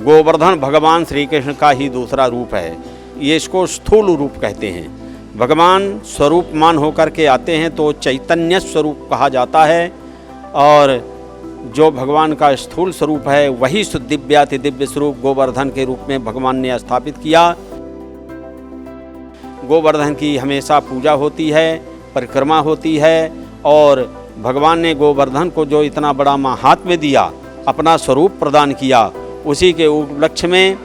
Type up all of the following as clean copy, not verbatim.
गोवर्धन भगवान श्री कृष्ण का ही दूसरा रूप है। ये इसको स्थूल रूप कहते हैं। भगवान स्वरूपमान होकर के आते हैं तो चैतन्य स्वरूप कहा जाता है, और जो भगवान का स्थूल स्वरूप है वही दिव्याति दिव्य स्वरूप गोवर्धन के रूप में भगवान ने स्थापित किया। गोवर्धन की हमेशा पूजा होती है, परिक्रमा होती है, और भगवान ने गोवर्धन को जो इतना बड़ा महात्म्य दिया, अपना स्वरूप प्रदान किया, उसी के उपलक्ष्य में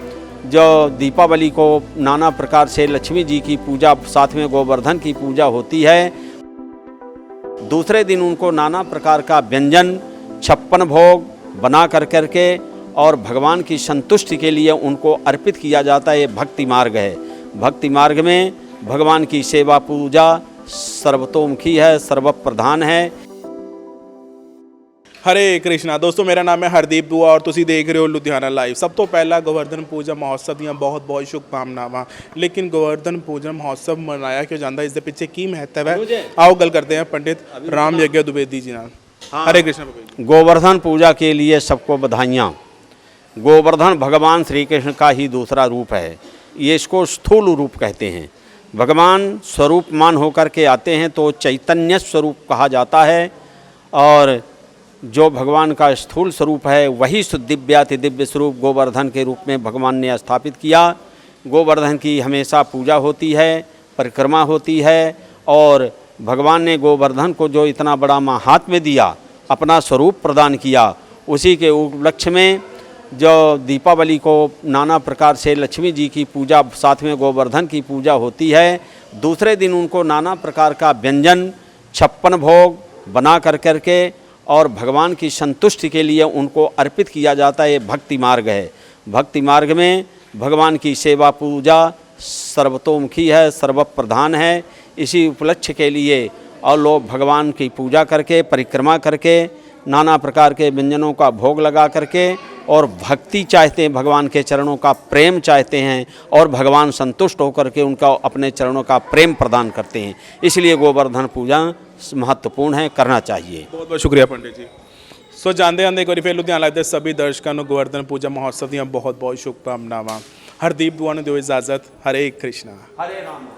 जो दीपावली को नाना प्रकार से लक्ष्मी जी की पूजा, साथ में गोवर्धन की पूजा होती है। दूसरे दिन उनको नाना प्रकार का व्यंजन 56 भोग बना करके और भगवान की संतुष्टि के लिए उनको अर्पित किया जाता है। ये भक्ति मार्ग है। भक्ति मार्ग में भगवान की सेवा पूजा सर्वतोमुखी है, सर्वप्रधान है। हरे कृष्णा दोस्तों, मेरा नाम है हरदीप दुआ और तुसी देख रहे हो लुधियाना लाइव। सब तो पहला गोवर्धन पूजा महोत्सव ਦੀਆਂ बहुत बहुत शुभकामनावां। लेकिन गोवर्धन पूजा महोत्सव मनाया क्यों जाता है, इसके पीछे की महत्व है, आओ गल करते हैं पंडित राम यज्ञ द्विवेदी जी नाल। हरे कृष्णा। गोवर्धन पूजा के लिए सबको बधाइयाँ। गोवर्धन भगवान श्री कृष्ण का ही दूसरा रूप है। ये इसको स्थूल रूप कहते हैं। भगवान स्वरूपमान होकर के आते हैं तो चैतन्य स्वरूप कहा जाता है, और जो भगवान का स्थूल स्वरूप है वही दिव्याति दिव्य स्वरूप गोवर्धन के रूप में भगवान ने स्थापित किया। गोवर्धन की हमेशा पूजा होती है, परिक्रमा होती है, और भगवान ने गोवर्धन को जो इतना बड़ा महात्म्य दिया, अपना स्वरूप प्रदान किया, उसी के उपलक्ष्य में जो दीपावली को नाना प्रकार से लक्ष्मी जी की पूजा, साथ में गोवर्धन की पूजा होती है। दूसरे दिन उनको नाना प्रकार का व्यंजन 56 भोग बना करके और भगवान की संतुष्टि के लिए उनको अर्पित किया जाता है। ये भक्ति मार्ग है। भक्ति मार्ग में भगवान की सेवा पूजा सर्वतोमुखी है, सर्वप्रधान है। इसी उपलक्ष्य के लिए और लोग भगवान की पूजा करके, परिक्रमा करके, नाना प्रकार के व्यंजनों का भोग लगा करके और भक्ति चाहते हैं, भगवान के चरणों का प्रेम चाहते हैं, और भगवान संतुष्ट होकर के उनका अपने चरणों का प्रेम प्रदान करते हैं। इसलिए गोवर्धन पूजा महत्वपूर्ण है, करना चाहिए। बहुत बहुत शुक्रिया पंडित जी। सो जानते आंदे एक बार फिर लुधियाना लाइव दे सभी दर्शकों को गोवर्धन पूजा महोत्सव ਦੀਆਂ बहुत बहुत शुभकामनावां। हरदीप दुआ ने दियो इजाजत। हरे कृष्णा। हरे राम।